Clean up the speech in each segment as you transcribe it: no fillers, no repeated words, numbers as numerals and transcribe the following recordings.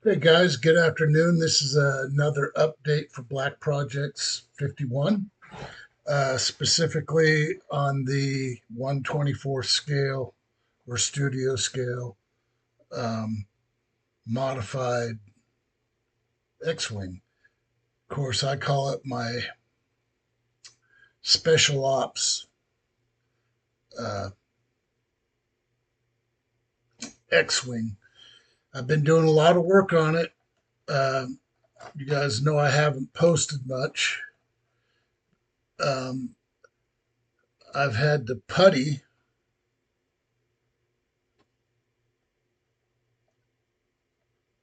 Hey guys, good afternoon. This is another update for Black Projects 51, specifically on the 124 scale or studio scale um, modified X-Wing. Of course, I call it my special ops uh, X-Wing. I've been doing a lot of work on it. Um, you guys know I haven't posted much. Um, I've had to putty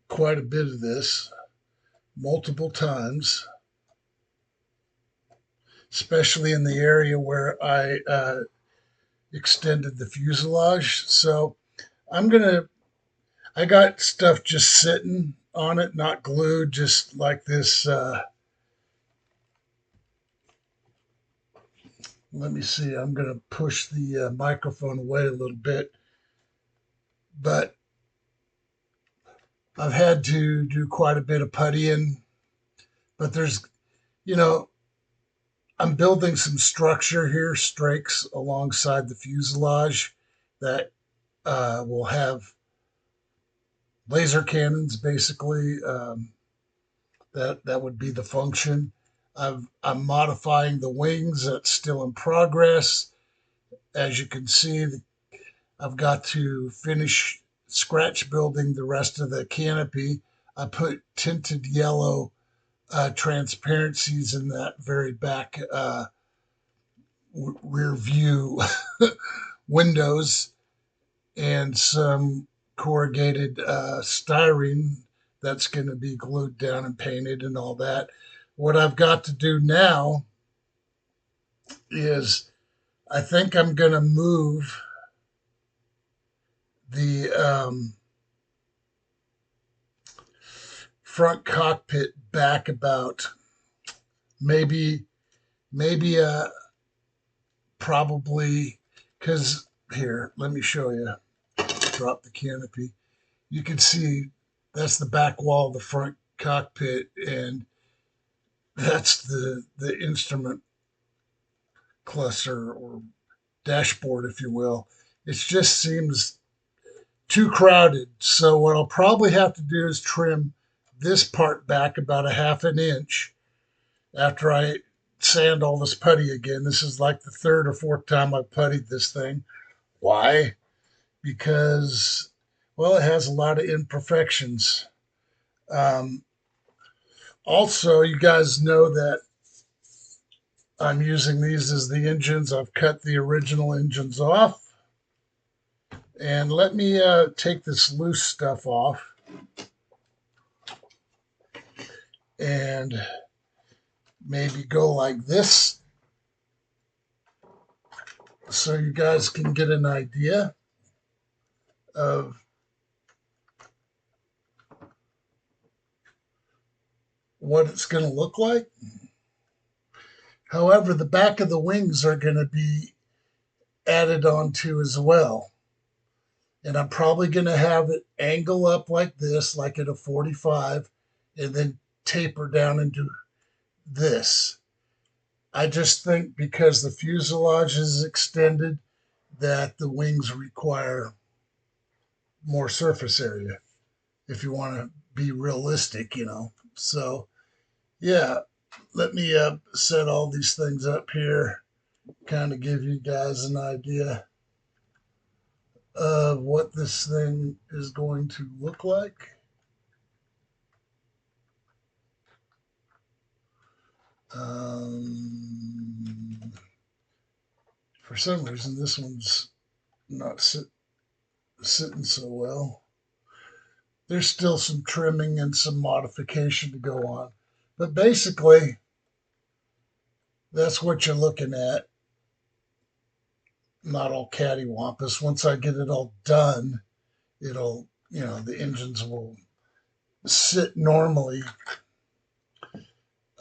quite a bit of this multiple times, especially in the area where I extended the fuselage. So I'm gonna, I got stuff just sitting on it, not glued, just like this. Let me see, I'm gonna push the microphone away a little bit, but I've had to do quite a bit of puttying. But there's, you know, I'm building some structure here, strakes alongside the fuselage that will have laser cannons, basically. That would be the function. I'm modifying the wings. That's still in progress. As you can see, I've got to finish scratch building the rest of the canopy. I put tinted yellow transparencies in that very back rear view windows and some corrugated styrene that's going to be glued down and painted and all that. What I've got to do now is I think I'm going to move the front cockpit back about maybe maybe probably because here, let me show you. Drop the canopy. You can see that's the back wall of the front cockpit, and that's the instrument cluster or dashboard, if you will. It just seems too crowded. So what I'll probably have to do is trim this part back about a half an inch after I sand all this putty again. This is like the third or fourth time I've puttied this thing. Why? Because, well, it has a lot of imperfections. Um, Also, you guys know that I'm using these as the engines. I've cut the original engines off. And let me take this loose stuff off and maybe go like this so you guys can get an idea of what it's going to look like. However, the back of the wings are going to be added onto as well. And I'm probably going to have it angle up like this, like at a 45, and then taper down into this. I just think because the fuselage is extended, that the wings require more surface area if you want to be realistic. So, yeah, let me set all these things up here, kind of give you guys an idea of what this thing is going to look like. Um, for some reason, this one's not sitting so well. There's still some trimming and some modification to go on. But basically, that's what you're looking at. Not all cattywampus. Once I get it all done, the engines will sit normally.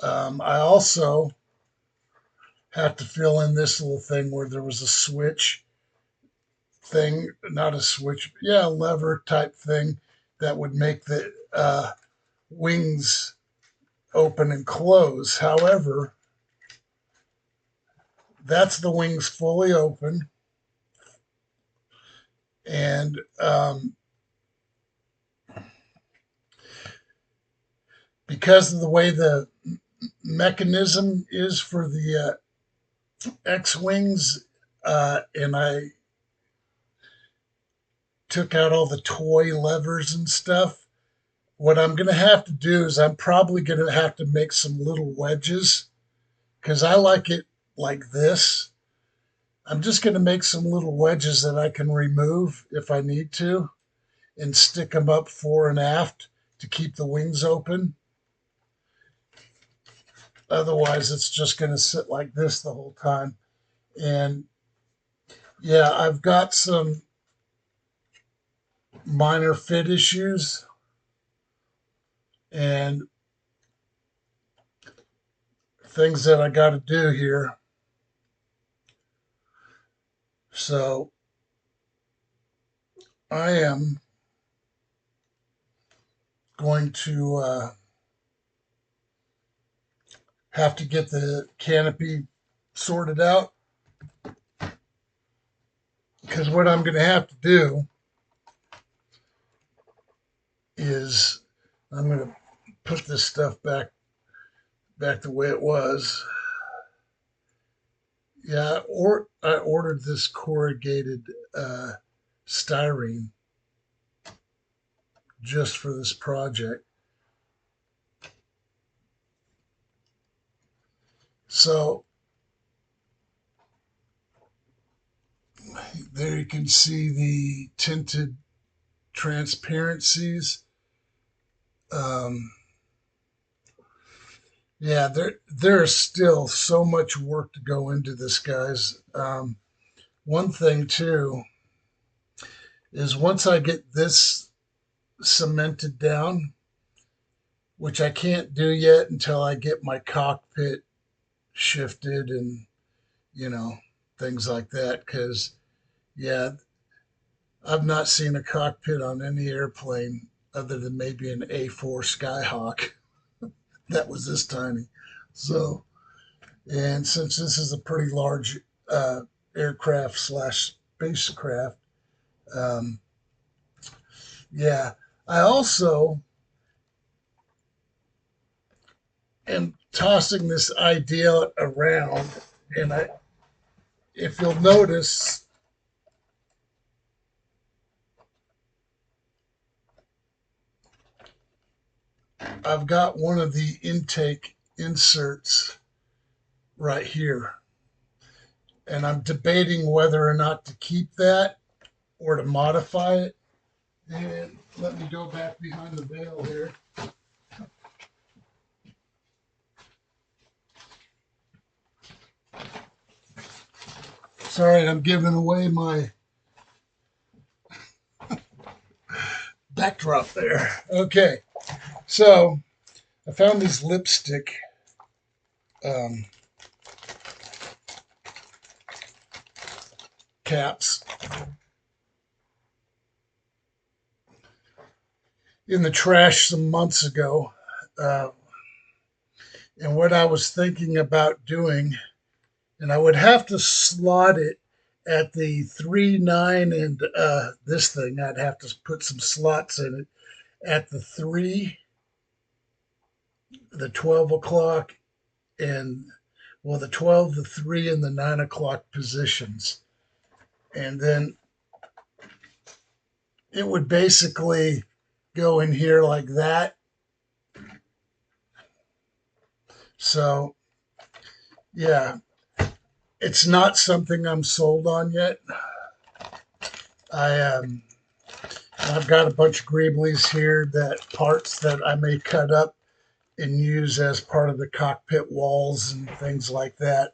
I also have to fill in this little thing where there was a switch thing, not a switch, yeah, a lever type thing that would make the wings open and close. However, that's the wings fully open, and because of the way the mechanism is for the X-wings, and I took out all the toy levers and stuff. What I'm going to have to do is I'm probably going to have to make some little wedges because I like it like this. I'm just going to make some little wedges that I can remove if I need to and stick them up fore and aft to keep the wings open. Otherwise, it's just going to sit like this the whole time. And yeah, I've got some minor fit issues and things that I got to do here. So I am going to have to get the canopy sorted out because what I'm going to have to do is I'm going to put this stuff back the way it was. Yeah, or I ordered this corrugated styrene just for this project. So there you can see the tinted transparencies. Um, yeah, there's still so much work to go into this, guys. One thing too is once I get this cemented down, which I can't do yet until I get my cockpit shifted and you know things like that. Because yeah, I've not seen a cockpit on any airplane other than maybe an A4 Skyhawk that was this tiny. So, and since this is a pretty large uh, aircraft slash spacecraft, um, yeah, I also am tossing this idea around, and if you'll notice, I've got one of the intake inserts right here, and I'm debating whether or not to keep that or to modify it. And let me go back behind the veil here. Sorry, I'm giving away my backdrop there. Okay, so I found these lipstick um, caps in the trash some months ago. Uh, and what I was thinking about doing, and I would have to slot it at the 3, 9, and this thing, I'd have to put some slots in it at the 3, the 12 o'clock, and well, the 12, the 3, and the 9 o'clock positions. And then it would basically go in here like that. So, yeah, it's not something I'm sold on yet. I I've got a bunch of greeblies here that parts that I may cut up and use as part of the cockpit walls and things like that.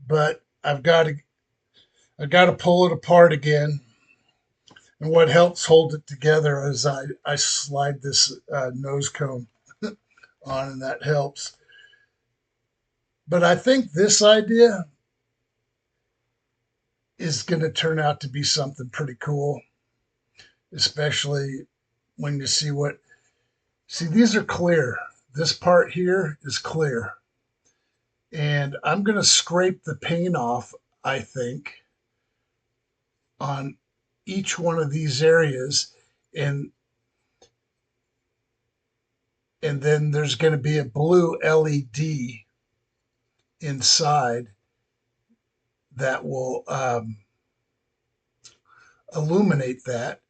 But I've got to pull it apart again. And what helps hold it together is I slide this nose cone on, and that helps. But I think this idea is going to turn out to be something pretty cool, especially when you see these are clear. This part here is clear. And I'm going to scrape the paint off, I think, on each one of these areas. And and then there's going to be a blue LED inside that will illuminate that.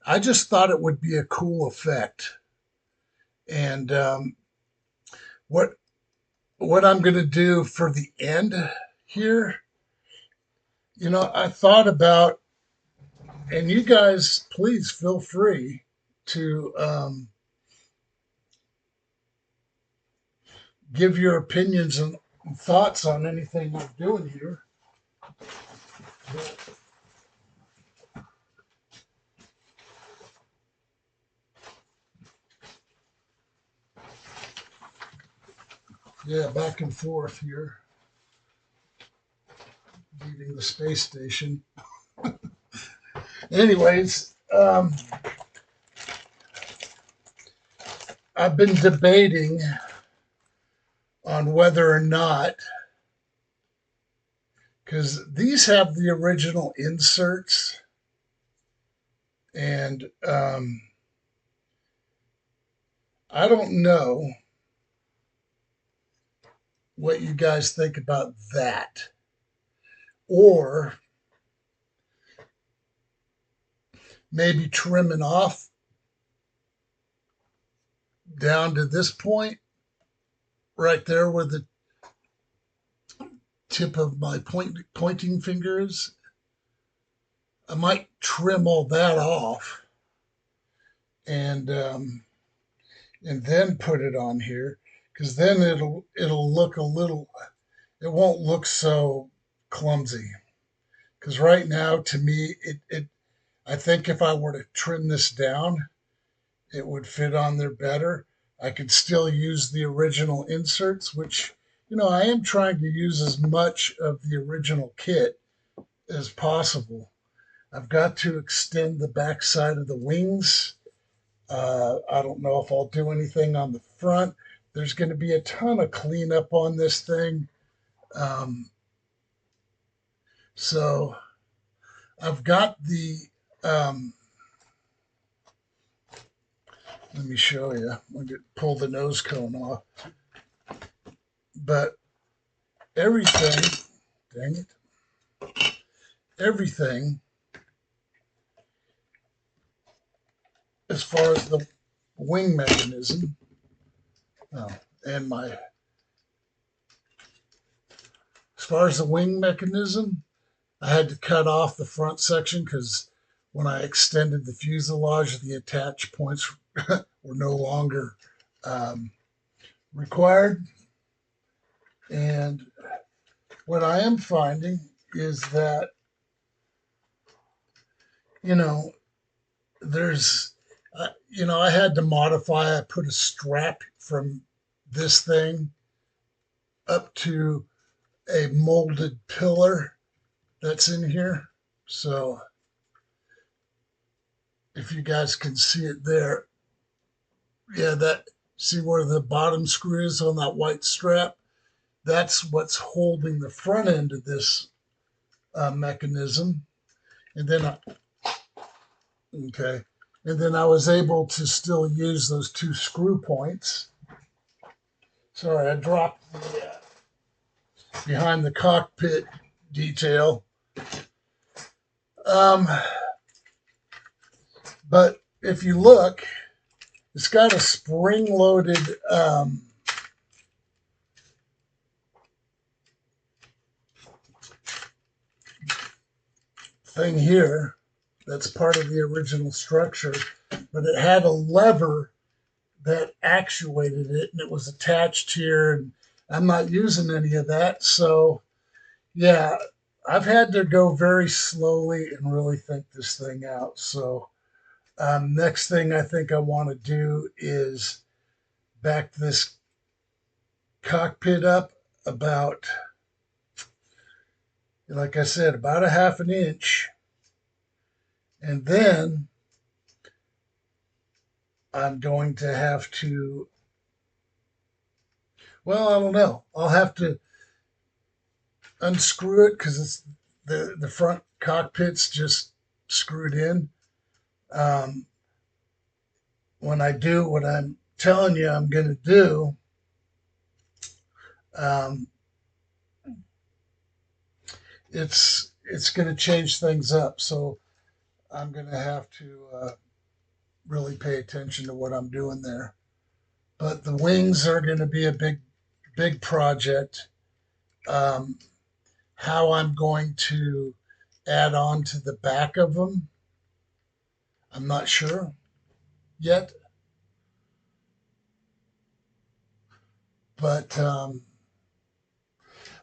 I just thought it would be a cool effect. And what I'm going to do for the end here, I thought about, and you guys, please feel free to give your opinions and thoughts on anything I'm doing here. Yeah, back and forth here, leaving the space station. Anyways, I've been debating on whether or not, because these have the original inserts, and I don't know what you guys think about that, or maybe trimming off down to this point right there where the tip of my pointing finger is. I might trim all that off and then put it on here, because then it'll look a little, it won't look so clumsy. Because right now, to me, it I think if I were to trim this down, it would fit on there better. I could still use the original inserts, which, I am trying to use as much of the original kit as possible. I've got to extend the back side of the wings. I don't know if I'll do anything on the front. There's going to be a ton of cleanup on this thing. Um, so I've got um, let me show you. I'm going to pull the nose cone off. But everything, dang it, everything as far as the wing mechanism, oh, and my, as far as the wing mechanism, I had to cut off the front section because when I extended the fuselage, the attach points were no longer required. And what I am finding is that, there's, I had to modify. I put a strap from this thing up to a molded pillar that's in here. So if you guys can see it there, yeah, see where the bottom screw is on that white strap? That's what's holding the front end of this mechanism. And then, okay, and then I was able to still use those two screw points. Sorry, I dropped the behind the cockpit detail. But if you look, it's got a spring-loaded thing here that's part of the original structure, but it had a lever that actuated it, and it was attached here, and I'm not using any of that. So yeah, I've had to go very slowly and really think this thing out. So next thing I think I want to do is back this cockpit up about, like I said, about a half an inch, and then I'm going to have to, well, I don't know. I'll have to unscrew it because it's the front cockpit's just screwed in. Um, when I do what I'm telling you I'm going to do, um, it's going to change things up. So I'm going to have to really pay attention to what I'm doing there. But the wings are going to be a big project. Um, how I'm going to add on to the back of them, I'm not sure yet. But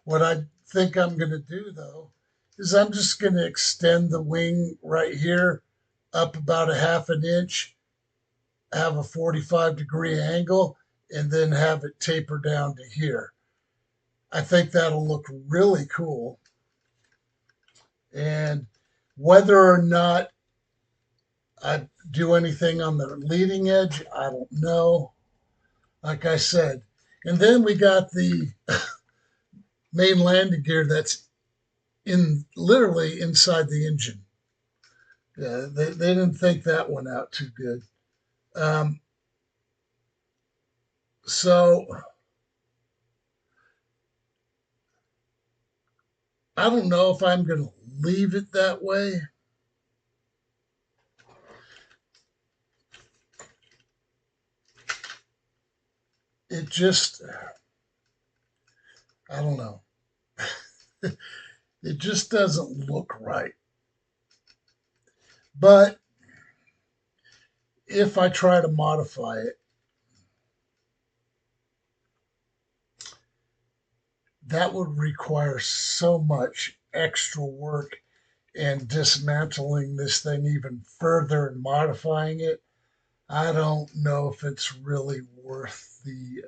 what I think I'm going to do though is I'm just going to extend the wing right here up about a half an inch, have a 45-degree angle, and then have it taper down to here. I think that'll look really cool. And whether or not I do anything on the leading edge, I don't know. Like I said. And then we got the main landing gear that's in literally inside the engine. Yeah, they didn't think that one out too good. Um, so I don't know if I'm going to leave it that way. It just, I don't know. It just doesn't look right. But if I try to modify it, that would require so much extra work and dismantling this thing even further and modifying it. I don't know if it's really worth the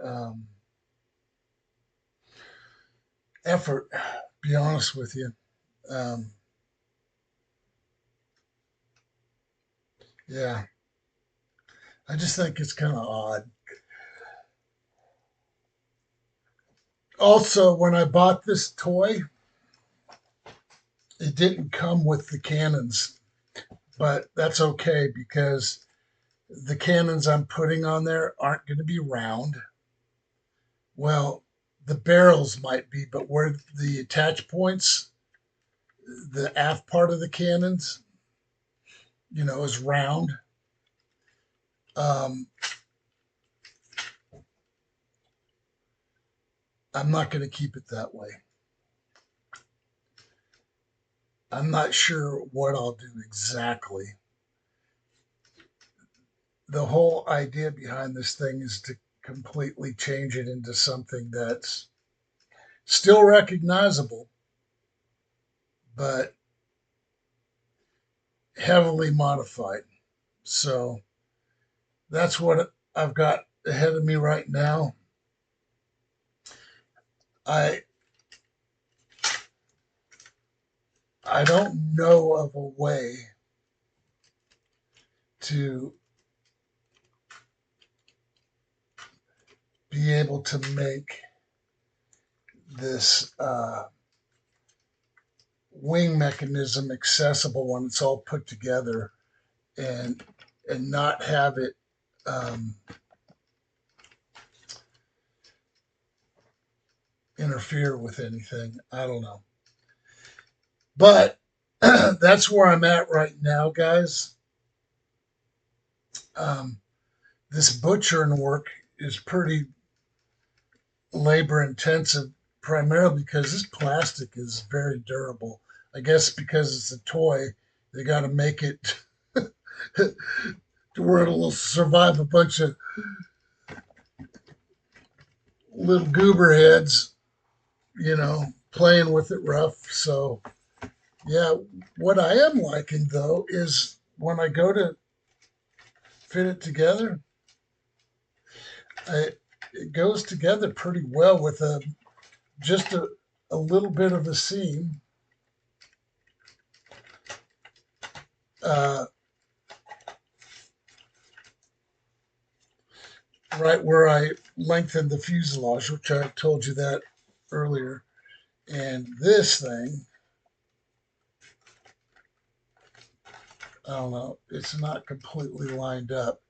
effort, be honest with you. Um, yeah, I just think it's kind of odd. Also, when I bought this toy, it didn't come with the cannons, but that's okay because the cannons I'm putting on there aren't going to be round. Well, the barrels might be, but where the attach points, the aft part of the cannons, is round. Um, I'm not going to keep it that way. I'm not sure what I'll do exactly. The whole idea behind this thing is to completely change it into something that's still recognizable, but heavily modified. So that's what I've got ahead of me right now. I I don't know of a way to be able to make this wing mechanism accessible when it's all put together and not have it um, interfere with anything. I don't know. But that's where I'm at right now, guys. Um, this butchering work is pretty labor intensive, primarily because this plastic is very durable. I guess because it's a toy, they got to make it to where it'll survive a bunch of little goober heads, playing with it rough. So, yeah, what I am liking though is when I go to fit it together, it goes together pretty well with just a little bit of a seam. Uh, right where I lengthened the fuselage, which I told you that earlier. And this thing, I don't know, it's not completely lined up.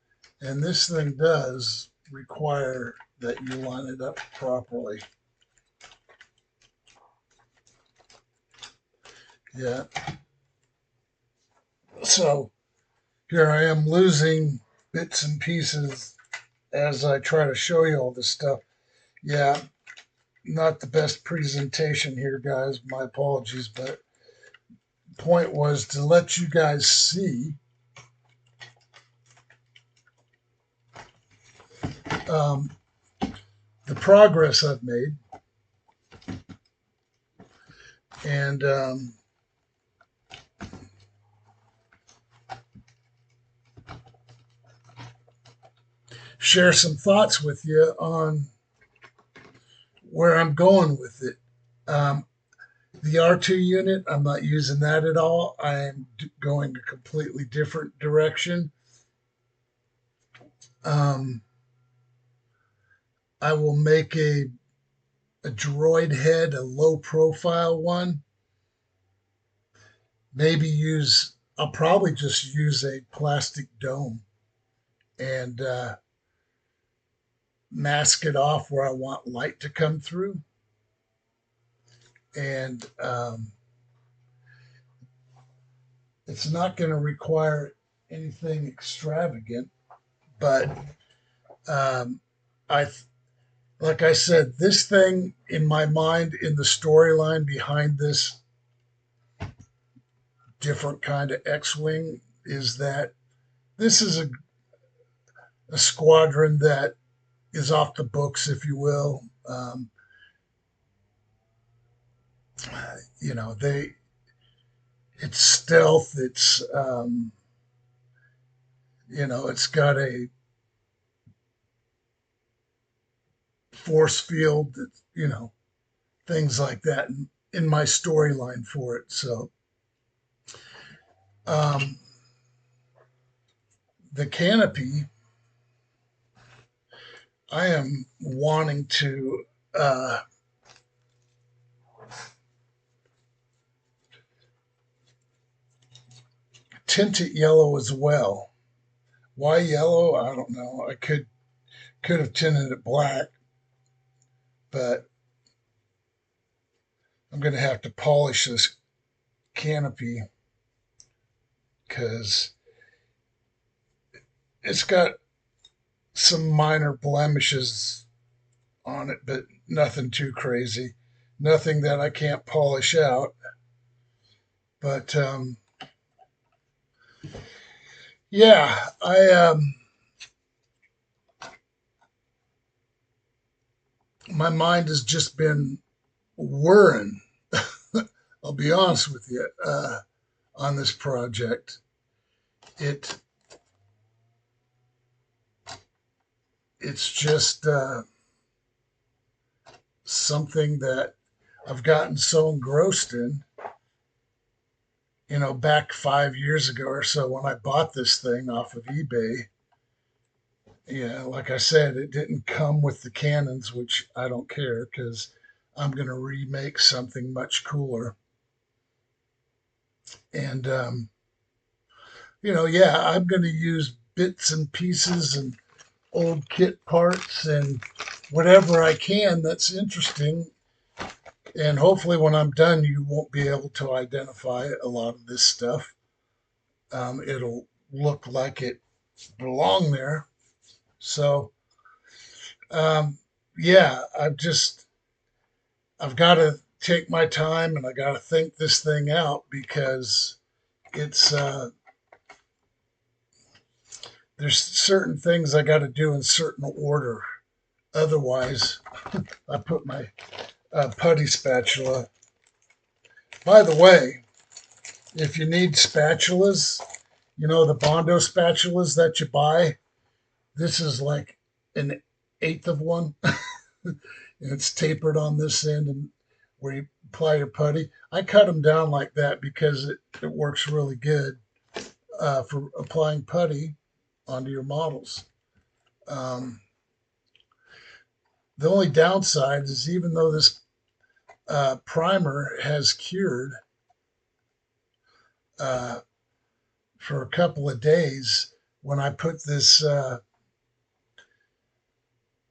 And this thing does require that you line it up properly. Yeah. So here I am losing bits and pieces as I try to show you all this stuff. Yeah, not the best presentation here, guys. My apologies, but point was to let you guys see um, the progress I've made, and share some thoughts with you on where I'm going with it. Um, the R2 unit, I'm not using that at all. I'm going a completely different direction. Um, I will make a droid head, a low profile one. Maybe I'll probably just use a plastic dome and mask it off where I want light to come through. And it's not going to require anything extravagant, but um, I, like I said, this thing in my mind, in the storyline behind this different kind of X-wing, is that this is a squadron that is off the books, if you will. You know, it's stealth. It's it's got a force field. Things like that in my storyline for it. So um, the canopy, I am wanting to tint it yellow as well. Why yellow? I don't know. I could have tinted it black, but I'm going to have to polish this canopy because it's got some minor blemishes on it, but nothing too crazy. Nothing that I can't polish out. But yeah, my mind has just been whirring. I'll be honest with you on this project. It it's just something that I've gotten so engrossed in. Back 5 years ago or so when I bought this thing off of eBay. Yeah, like I said, it didn't come with the cannons, which I don't care because I'm going to remake something much cooler. And yeah, I'm going to use bits and pieces and old kit parts and whatever I can that's interesting. And hopefully, when I'm done, you won't be able to identify a lot of this stuff. It'll look like it belonged there. So, um, yeah, I've got to take my time and I got to think this thing out because it's there's certain things I got to do in certain order. Otherwise, I put my putty spatula. By the way, if you need spatulas, the Bondo spatulas that you buy, this is like an eighth of one. And it's tapered on this end and where you apply your putty. I cut them down like that because it works really good for applying putty onto your models. Um, The only downside is even though this primer has cured uh, for a couple of days, when I put this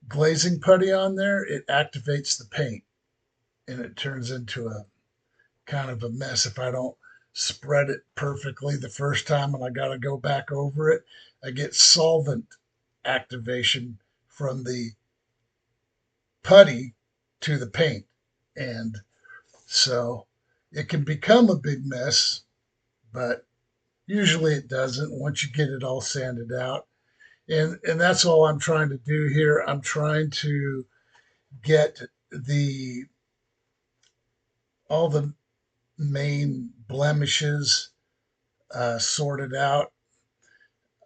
glazing putty on there, it activates the paint and it turns into a kind of a mess if I don't spread it perfectly the first time and I got to go back over it. I get solvent activation from the putty to the paint. And so it can become a big mess, but usually it doesn't once you get it all sanded out. And that's all I'm trying to do here. I'm trying to get the all the main blemishes sorted out.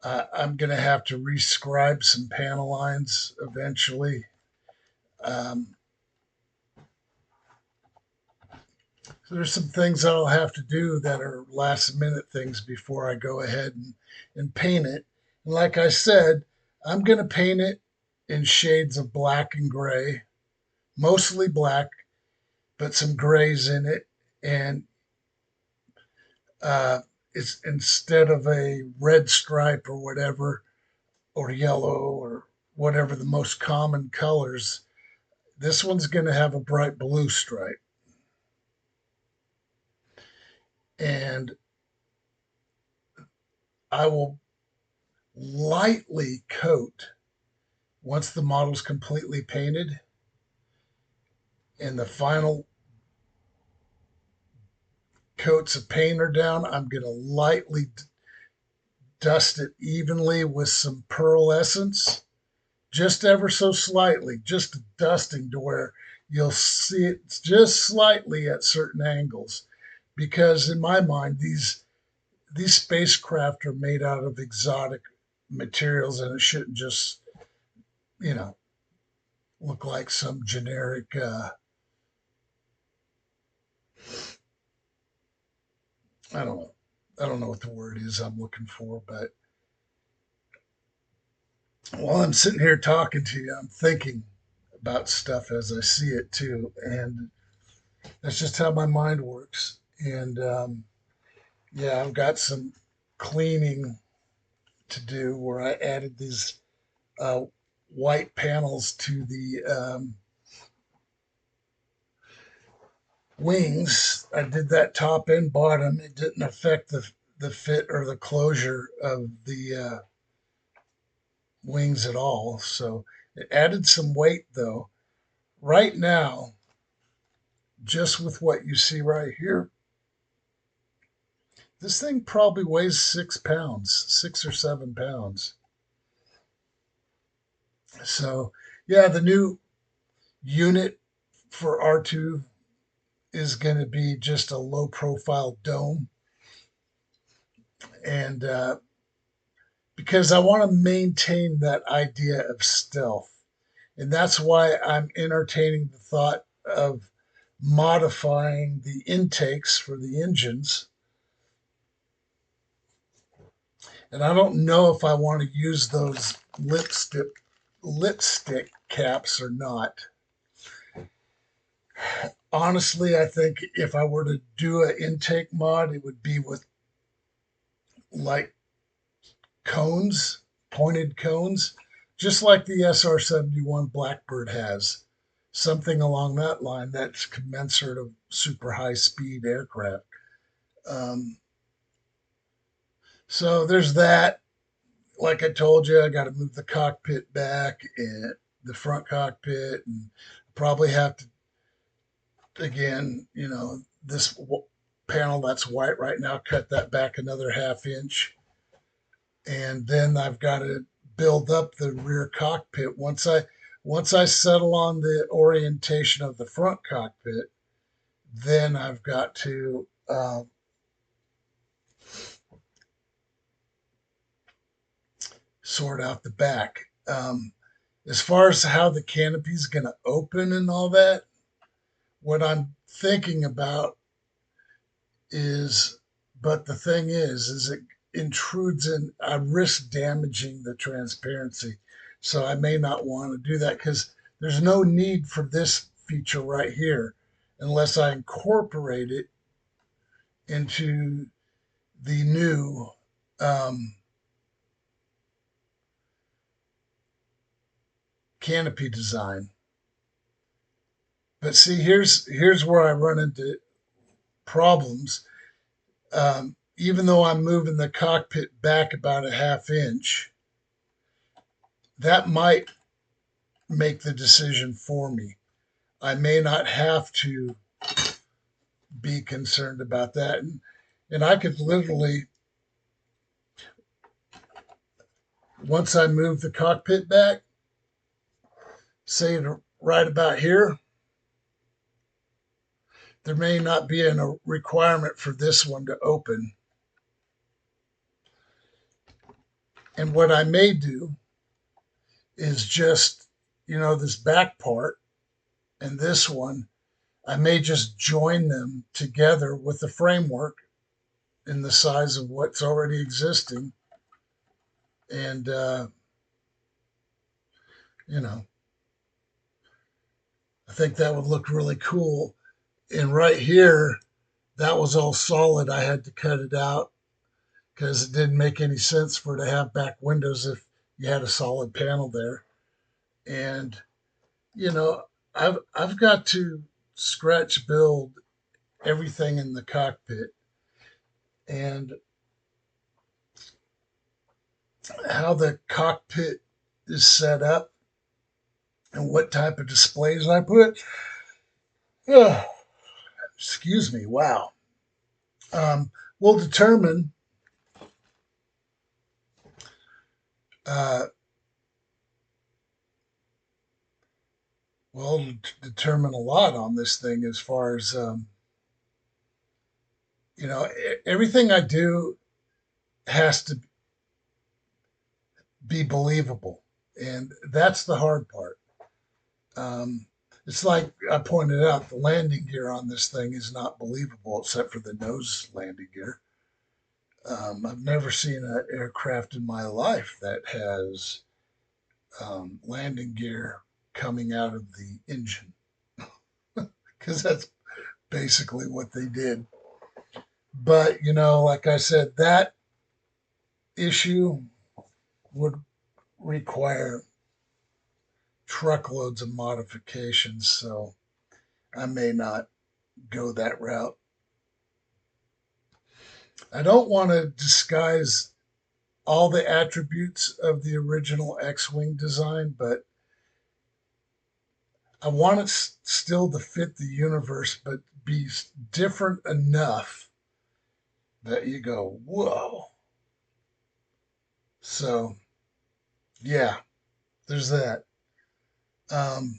I'm going to have to rescribe some panel lines eventually. Um, so there's some things I'll have to do that are last minute things before I go ahead and paint it. And like I said, I'm going to paint it in shades of black and gray, mostly black, but some grays in it. And uh, it's instead of a red stripe or whatever, or yellow or whatever the most common colors, this one's going to have a bright blue stripe. And I will lightly coat once the model's completely painted and the final coats of paint are down. I'm going to lightly dust it evenly with some pearl essence, just ever so slightly, just dusting to where you'll see it just slightly at certain angles. Because in my mind, these spacecraft are made out of exotic materials, and it shouldn't just, you know, look like some generic. I don't know. I don't know what the word is I'm looking for, but while I'm sitting here talking to you, I'm thinking about stuff as I see it too, and that's just how my mind works. And yeah, I've got some cleaning to do where I added these uh, white panels to the wings. I did that top and bottom. It didn't affect the fit or the closure of the wings at all. So it added some weight though. Right now, just with what you see right here, this thing probably weighs 6 pounds, 6 or 7 pounds. So yeah, the new unit for R2 is going to be just a low profile dome. And because I want to maintain that idea of stealth. And that's why I'm entertaining the thought of modifying the intakes for the engines. And I don't know if I want to use those lipstick caps or not. Honestly, I think if I were to do an intake mod, it would be with like cones, pointed cones, just like the SR-71 Blackbird has. Something along that line that's commensurate of super high speed aircraft. Um, so there's that. Like I told you, I got to move the cockpit back and the front cockpit, and probably have to again, this panel that's white right now, cut that back another half inch, and then I've got to build up the rear cockpit. Once I settle on the orientation of the front cockpit, then I've got to sort out the back. As far as how the canopy is going to open and all that, what I'm thinking about is, but the thing is it intrudes in, I risk damaging the transparency. So I may not want to do that because There's no need for this feature right here unless I incorporate it into the new um, canopy design. But see, here's where I run into problems. Even though I'm moving the cockpit back about a half inch, that might make the decision for me. I may not have to be concerned about that. And I could literally, once I move the cockpit back, say right about here, there may not be a requirement for this one to open. And what I may do is just, this back part and this one, I may just join them together with the framework in the size of what's already existing. And, you know, I think that would look really cool. And right here, that was all solid. I had to cut it out because it didn't make any sense for it to have back windows if you had a solid panel there. And, you know, I've got to scratch build everything in the cockpit, and how the cockpit is set up and what type of displays I put. Oh, excuse me. Wow. Will determine uh, determine a lot on this thing as far as everything I do has to be believable, and that's the hard part. Um, it's like I pointed out, the landing gear on this thing is not believable except for the nose landing gear. I've never seen an aircraft in my life that has landing gear coming out of the engine, because that's basically what they did. But, like I said, that issue would require truckloads of modifications, so I may not go that route. I don't want to disguise all the attributes of the original X Wing design, but I want it still to fit the universe, but be different enough that you go, whoa. So, yeah, there's that. Um,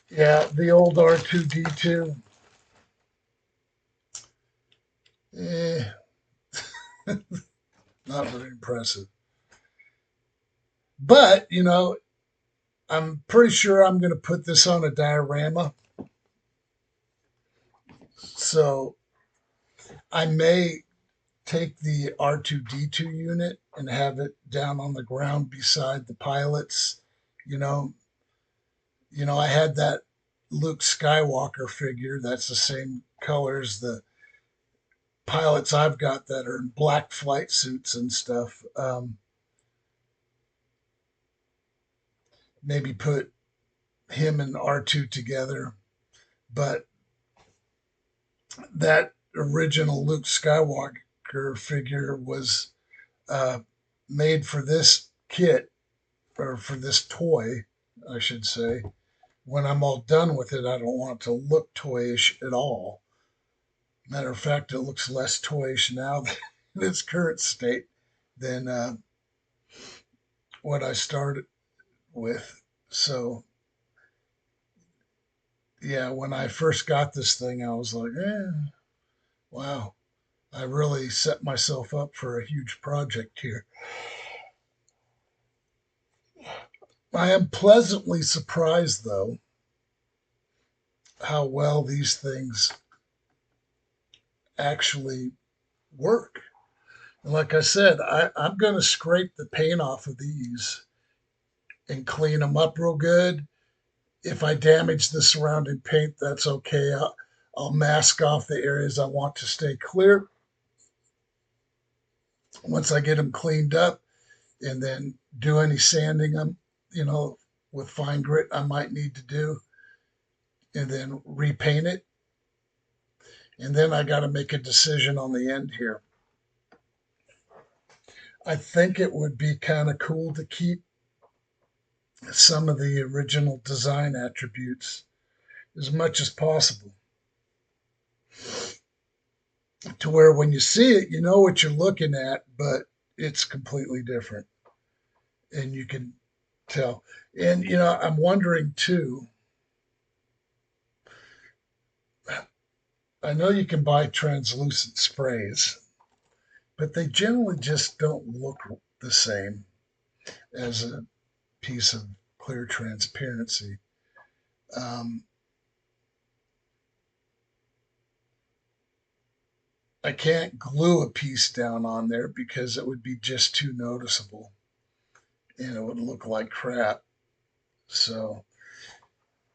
yeah, the old R2D2, eh, not very impressive. But, I'm pretty sure I'm going to put this on a diorama. So I may take the R2D2 unit and have it down on the ground beside the pilots. You know, I had that Luke Skywalker figure that's the same color as the pilots I've got that are in black flight suits and stuff. Maybe put him and R2 together. But that original Luke Skywalker figure was uh, made for this kit, or for this toy, I should say. When I'm all done with it, I don't want it to look toyish at all. Matter of fact, it looks less toyish now in its current state than what I started with. So, yeah, when I first got this thing, I was like, wow, I really set myself up for a huge project here. I am pleasantly surprised, though, how well these things actually work. And like I said, I'm going to scrape the paint off of these and clean them up real good. If I damage the surrounding paint, that's okay. I'll mask off the areas I want to stay clear once I get them cleaned up, and then do any sanding them, you know, with fine grit I might need to do, and then repaint it. And then I got to make a decision on the end here. I think it would be kind of cool to keep some of the original design attributes as much as possible, to where when you see it, you know what you're looking at, but it's completely different. And you can tell. And, you know, I'm wondering too, I know you can buy translucent sprays, but they generally just don't look the same as a piece of clear transparency. Um, I can't glue a piece down on there because it would be just too noticeable and it would look like crap. So,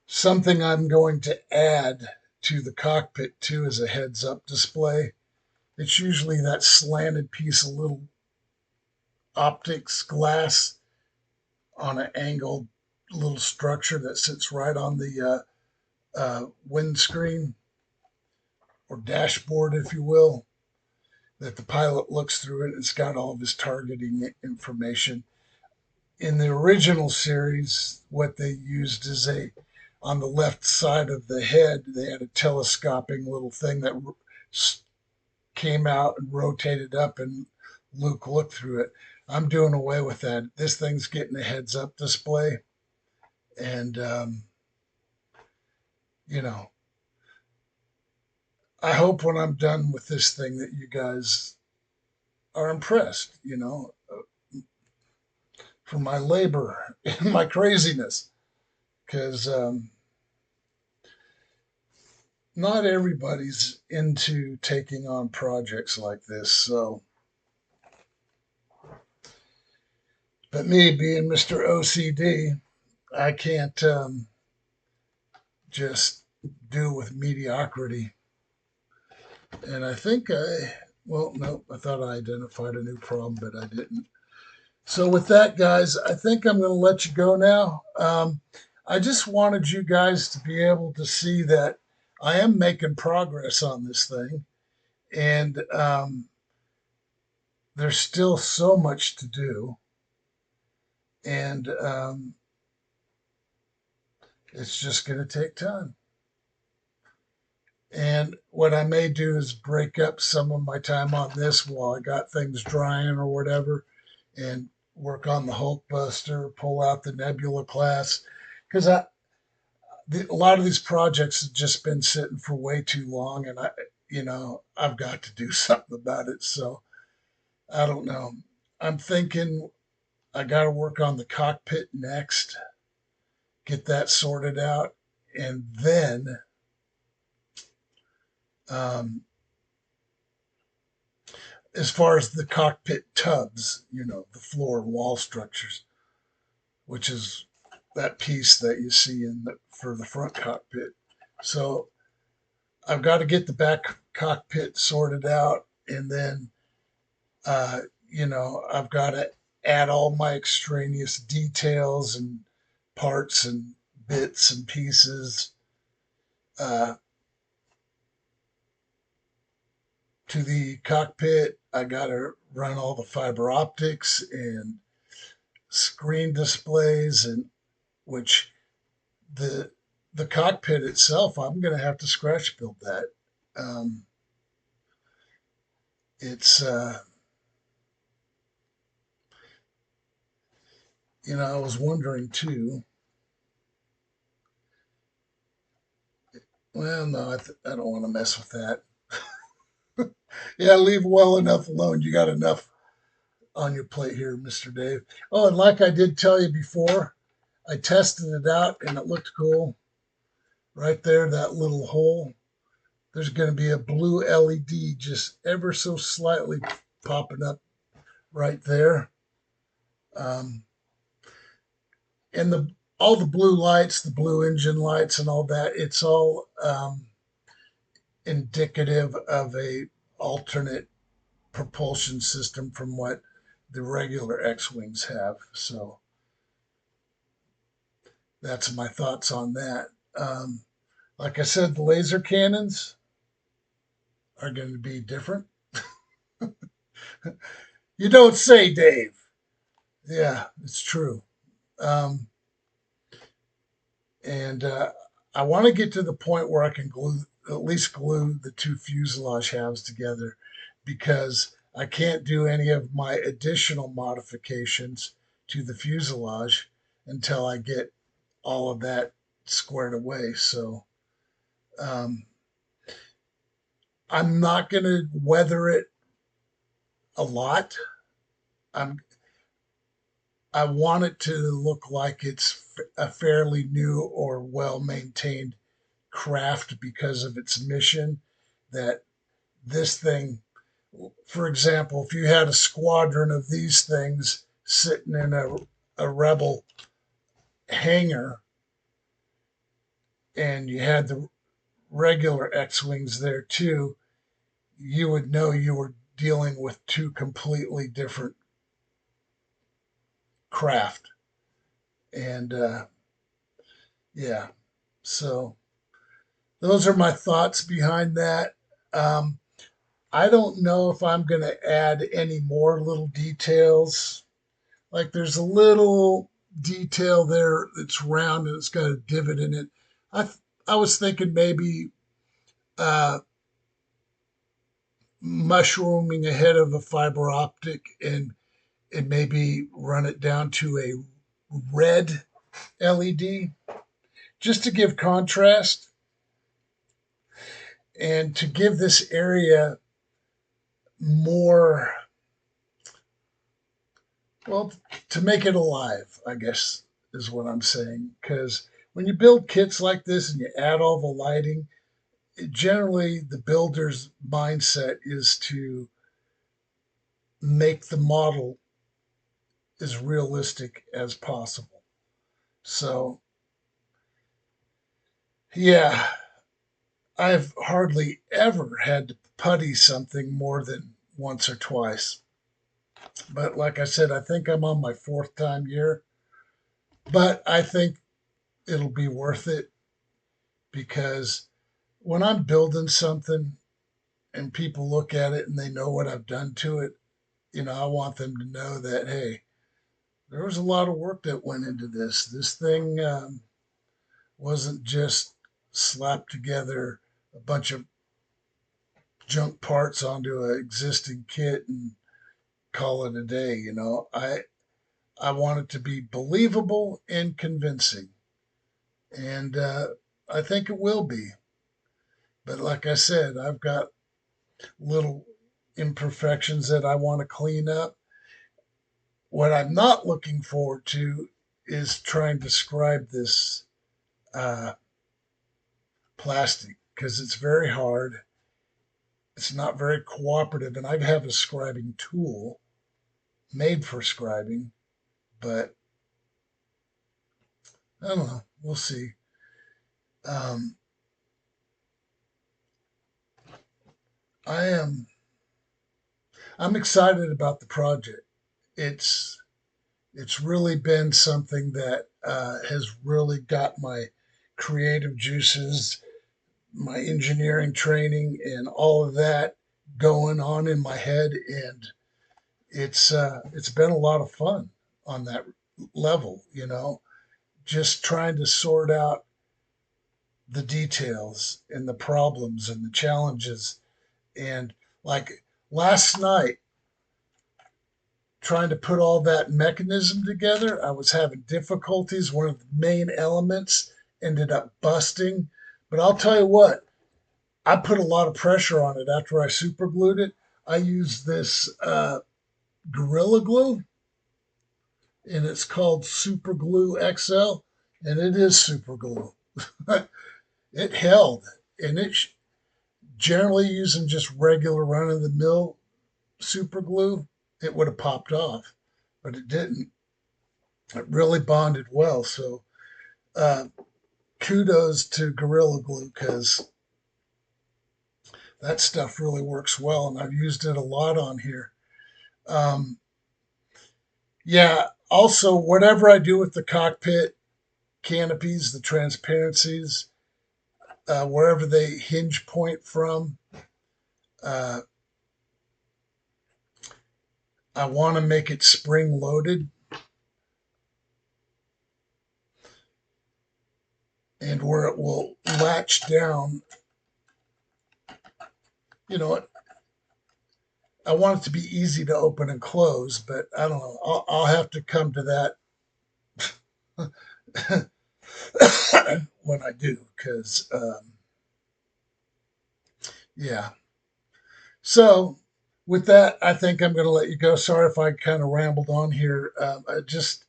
something I'm going to add to the cockpit too is a heads up display. It's usually that slanted piece of little optics glass on an angled little structure that sits right on the windscreen or dashboard, if you will, that the pilot looks through it. It's got all of his targeting information. In the original series, what they used is on the left side of the head, they had a telescoping little thing that came out and rotated up, and Luke looked through it. I'm doing away with that. This thing's getting a heads up display. And, you know, I hope when I'm done with this thing that you guys are impressed, you know, for my labor and my craziness. Because not everybody's into taking on projects like this. So, but me being Mr. OCD, I can't just do with mediocrity. And I think well, no, I thought I identified a new problem, but I didn't. So, with that, guys, I think I'm going to let you go now. I just wanted you guys to be able to see that I am making progress on this thing. And there's still so much to do. And it's just going to take time. And what I may do is break up some of my time on this while I got things drying or whatever, and work on the Hulkbuster, pull out the Nebula class, because a lot of these projects have just been sitting for way too long, and I've got to do something about it. So I don't know. I'm thinking I got to work on the cockpit next, get that sorted out, and then um, as far as the cockpit tubs, you know, the floor and wall structures, which is that piece that you see for the front cockpit. So I've got to get the back cockpit sorted out, and then I've got to add all my extraneous details and parts and bits and pieces uh, to the cockpit. I got to run all the fiber optics and screen displays, and which the the cockpit itself, I'm going to have to scratch build that. Um, it's I was wondering too. Well, no, I don't want to mess with that. Yeah, leave well enough alone. You got enough on your plate here, Mr. Dave. Oh, and like I did tell you before, I tested it out and it looked cool. Right there, that little hole. There's going to be a blue LED just ever so slightly popping up right there. Um, and the all the blue lights, the blue engine lights, and all that. It's all indicative of a alternate propulsion system from what the regular X-wings have. So that's my thoughts on that. Um, like I said, the laser cannons are going to be different. You don't say, Dave. Yeah, it's true. Um, and I want to get to the point where I can at least glue the two fuselage halves together, because I can't do any of my additional modifications to the fuselage until I get all of that squared away. So um, I'm not going to weather it a lot. I'm I want it to look like it's a fairly new or well maintained craft because of its mission. That this thing, for example, if you had a squadron of these things sitting in a rebel hangar and you had the regular X-wings there too, you would know you were dealing with two completely different craft. And yeah, so those are my thoughts behind that. Um, I don't know if I'm going to add any more little details. Like there's a little detail there that's round and it's got a divot in it. I I was thinking maybe uh, mushrooming ahead of a fiber optic and maybe run it down to a red LED just to give contrast and to give this area more, well, to make it alive, I guess is what I'm saying. Because when you build kits like this and you add all the lighting, generally the builder's mindset is to make the model as realistic as possible. So, yeah, I've hardly ever had to putty something more than once or twice. But like I said, I think I'm on my fourth time year. But I think it'll be worth it because when I'm building something and people look at it and they know what I've done to it, I want them to know that, hey, there was a lot of work that went into this. This thing wasn't just slapped together a bunch of junk parts onto an existing kit and call it a day. I want it to be believable and convincing, and I think it will be. But like I said, I've got little imperfections that I want to clean up. What I'm not looking forward to is trying to scribe this uh, plastic because it's very hard. It's not very cooperative, and I have a scribing tool made for scribing, but I don't know. We'll see. Um, I am. I'm excited about the project. It's it's really been something that has really got my creative juices, my engineering training, and all of that going on in my head, and it's been a lot of fun on that level. Just trying to sort out the details and the problems and the challenges. And like last night, trying to put all that mechanism together, I was having difficulties. One of the main elements ended up busting. But I'll tell you what, I put a lot of pressure on it after I super glued it. I used this Gorilla Glue, and it's called Super Glue XL, and it is super glue. It held, and generally using just regular run of the mill super glue, it would have popped off, but it didn't. It really bonded well. So uh, kudos to Gorilla Glue because that stuff really works well, and I've used it a lot on here. Um, yeah. Also, whatever I do with the cockpit canopies, the transparencies, wherever they hinge point from, uh, I want to make it spring loaded, and where it will latch down. You know, I want it to be easy to open and close, but I don't know. I'll have to come to that when I do, because yeah. So with that, I think I'm going to let you go. Sorry if I kind of rambled on here. I just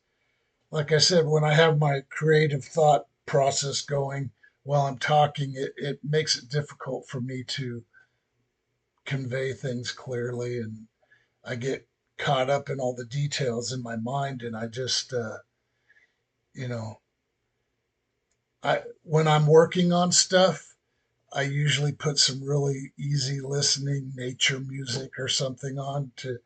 like I said, when I have my creative thought process going while I'm talking, it makes it difficult for me to convey things clearly, and I get caught up in all the details in my mind, and I just you know I when I'm working on stuff, I usually put some really easy listening nature music or something on to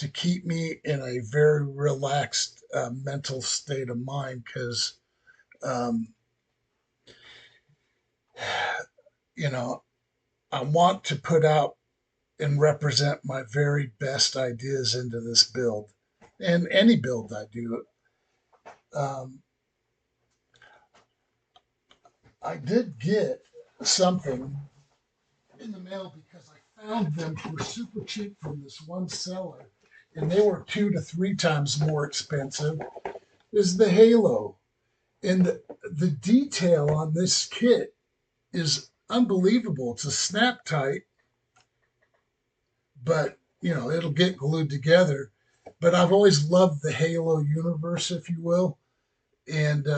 keep me in a very relaxed mental state of mind because um, you know I want to put out and represent my very best ideas into this build and any build I do. Um, I did get something in the mail because I found them for super cheap from this one seller, and they were 2 to 3 times more expensive. Is the Halo, and the detail on this kit is unbelievable. It's a snap tight, but it'll get glued together. But I've always loved the Halo universe, if you will, and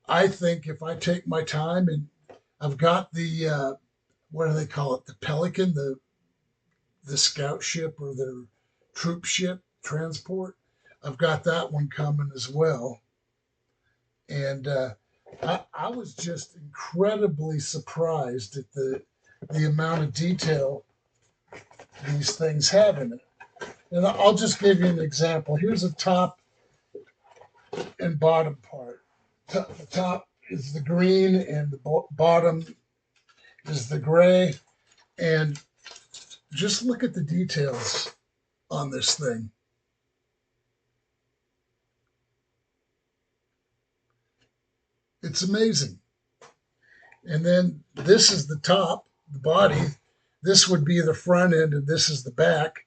I think if I take my time and I've got the what do they call it? The Pelican, the scout ship or their troop ship transport. I've got that one coming as well, and I was just incredibly surprised at the amount of detail these things have in it. And I'll just give you an example. Here's a top and bottom part. The top is the green, and the bottom is the gray. And just look at the details on this thing. It's amazing. And then this is the top, the body. This would be the front end, and this is the back.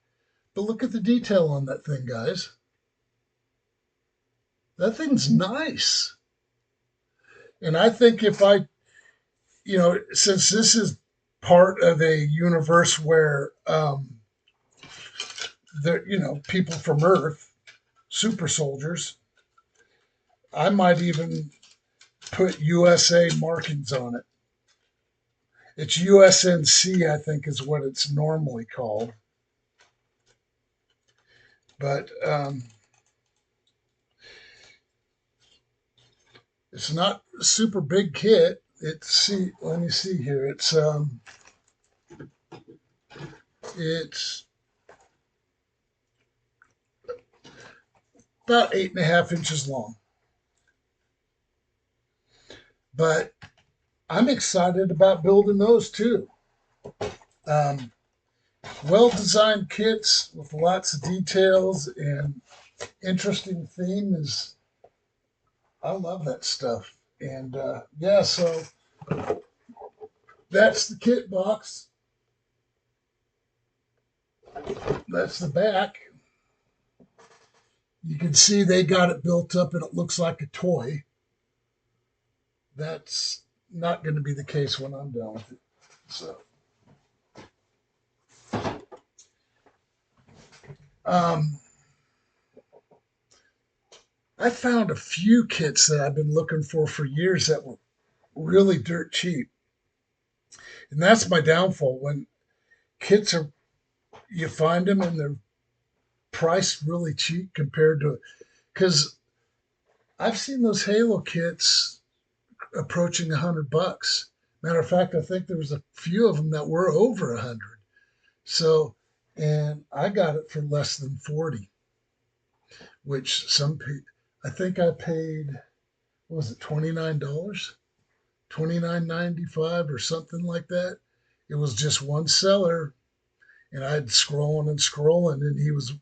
But look at the detail on that thing, guys. That thing's nice. And I think if since this is part of a universe where people from Earth, super soldiers, I might even put USA markings on it. It's USNC, I think, is what it's normally called. But it's not a super big kit. Let me see here. It's about 8.5 inches long. But I'm excited about building those too. Um, well designed kits with lots of details and interesting theme is I love that stuff. And yeah, so that's the kit box. That's the back. You can see they got it built up and it looks like a toy. That's not going to be the case when I'm done with it. So, um, I found a few kits that I've been looking for years that were really dirt cheap. And that's my downfall. When kits are, you find them and they're priced really cheap compared to, because I've seen those Halo kits approaching $100. Matter of fact, I think there was a few of them that were over 100. So, and I got it for less than 40, which I think I paid, what was it, $29, 29.95 or something like that. It was just one seller, and I'd scrolling and scrolling, and he was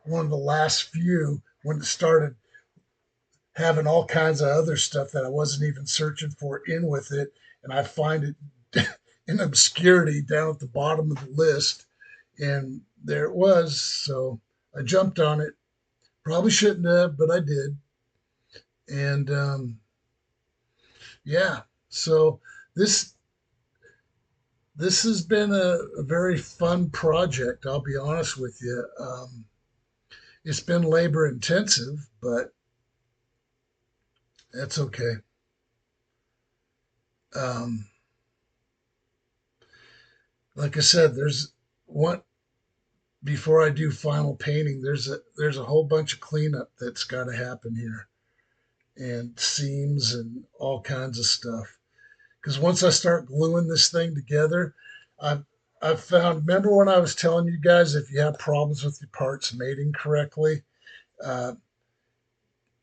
one of the last few when it started having all kinds of other stuff that I wasn't even searching for in with it, and I find it in obscurity down at the bottom of the list, and there it was. So I jumped on it. Probably shouldn't have, but I did. And yeah, so this this has been a very fun project. I'll be honest with you. It's been labor intensive, but that's okay. Um, like I said, there's one before I do final painting. There's a whole bunch of cleanup that's got to happen here, and seams and all kinds of stuff. Because once I start gluing this thing together, I've I've found. Remember when I was telling you guys if you have problems with your parts mating correctly, uh,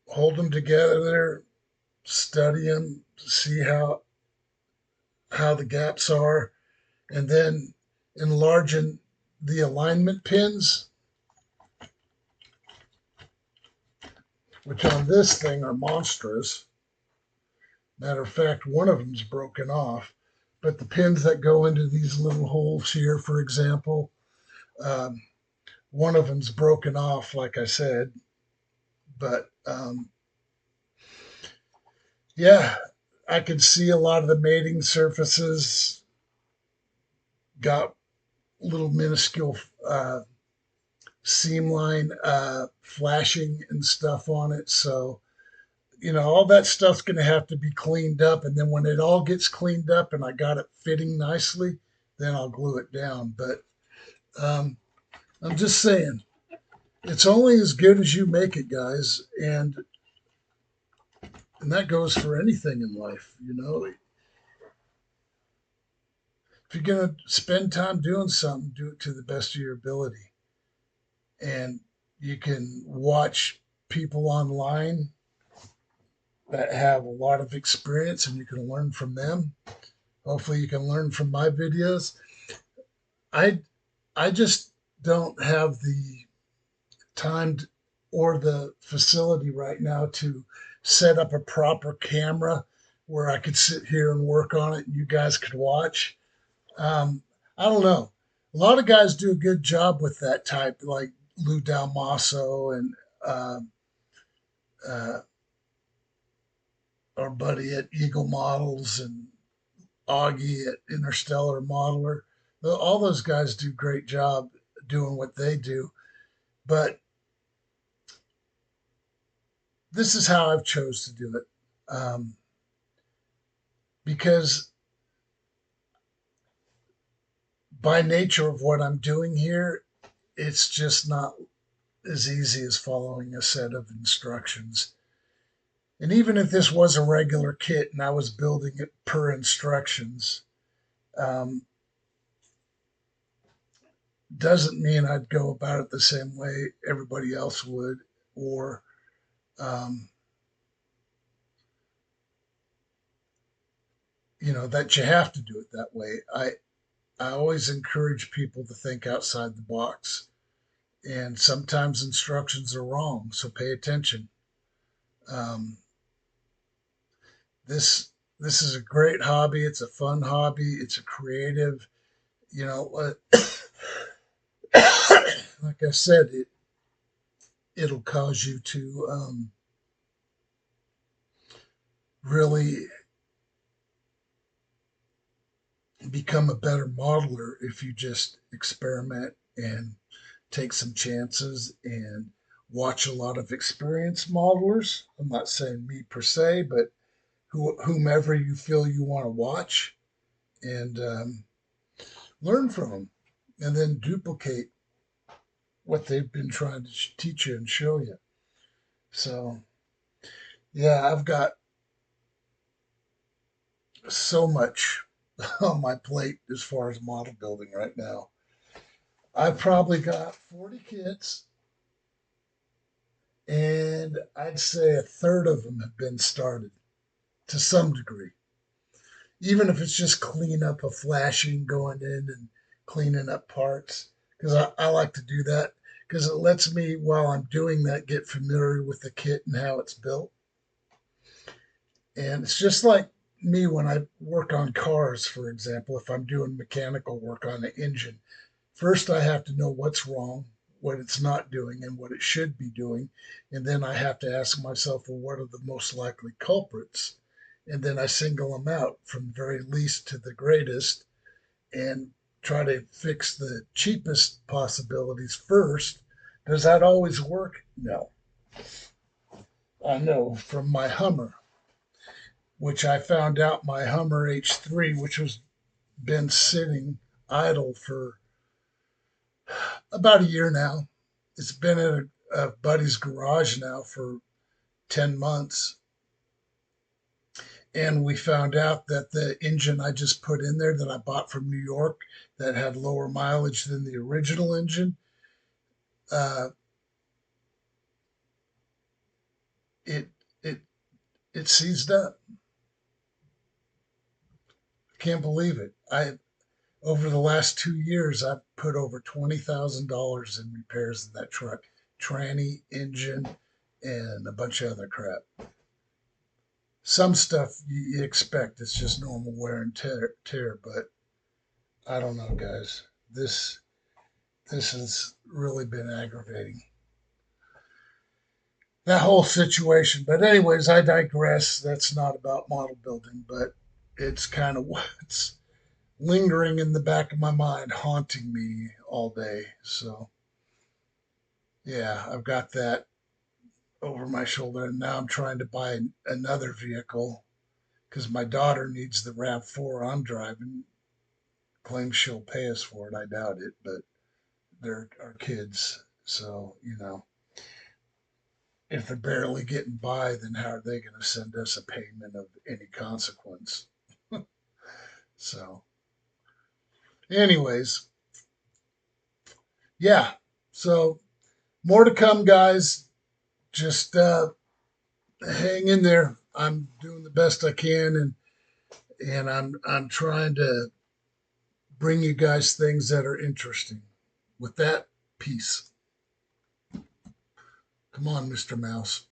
hold them together, study them, see how the gaps are, and then enlarging the alignment pins, which on this thing are monstrous. Matter of fact, one of them's broken off, but the pins that go into these little holes here, for example, um, one of them's broken off, like I said. But yeah, I can see a lot of the mating surfaces got little minuscule seam line flashing and stuff on it. So, all that stuff's going to have to be cleaned up. And then when it all gets cleaned up and I got it fitting nicely, then I'll glue it down. But um, I'm just saying, it's only as good as you make it, guys. And that goes for anything in life. If you're going to spend time doing something, do it to the best of your ability. And you can watch people online that have a lot of experience and you can learn from them. Hopefully you can learn from my videos. I I just don't have the time or the facility right now to set up a proper camera where I could sit here and work on it and you guys could watch. I don't know. A lot of guys do a good job with that type, like Lou Dalmaso and uh, uh, our buddy at Eagle Models and Augie at Interstellar Modeler. All those guys do a great job doing what they do. But this is how I've chose to do it, because by nature of what I'm doing here, it's just not as easy as following a set of instructions. And even if this was a regular kit and I was building it per instructions, um, doesn't mean I'd go about it the same way everybody else would, or um, that you have to do it that way. I always encourage people to think outside the box, and sometimes instructions are wrong, so pay attention. Um, this this is a great hobby. It's a fun hobby. It's a creative. You know, like I said, it'll cause you to really become a better modeler if you just experiment and take some chances and watch a lot of experienced modelers. I'm not saying me per se, but whomever you feel you want to watch, and learn from them, and then duplicate what they've been trying to teach you and show you. So Yeah, I've got so much on my plate as far as model building right now. I've probably got 40 kids, and I'd say a third of them have been started to some degree. Even if it's just clean up a flashing, going in and cleaning up parts, because I like to do that because it lets me, while I'm doing that, get familiar with the kit and how it's built. And it's just like me when I work on cars, for example, if I'm doing mechanical work on the engine, first I have to know what's wrong, what it's not doing, and what it should be doing. And then I have to ask myself, well, what are the most likely culprits? And then I single them out from the very least to the greatest and try to fix the cheapest possibilities first. Does that always work? No. I know from my Hummer, which I found out my Hummer H3, which was been sitting idle for about a year now. It's been at a buddy's garage now for 10 months. And we found out that the engine I just put in there that I bought from New York that had lower mileage than the original engine, uh, it it it seized up. Can't believe it. I Over the last 2 years, I've put over $20,000 in repairs in that truck, tranny, engine, and a bunch of other crap. Some stuff you expect, it's just normal wear and tear, but I don't know, guys. This has really been aggravating, that whole situation. But anyways, I digress. That's not about model building, but it's kind of what's lingering in the back of my mind, haunting me all day. So yeah, I've got that over my shoulder, and now I'm trying to buy another vehicle because my daughter needs the RAV4 I'm driving. Claims she'll pay us for it. I doubt it, but they're our kids, so if they're barely getting by, then how are they going to send us a payment of any consequence? So, anyways, yeah. So more to come, guys. Just hang in there. I'm doing the best I can, and I'm trying to bring you guys things that are interesting. With that, peace. Come on, Mr. Mouse.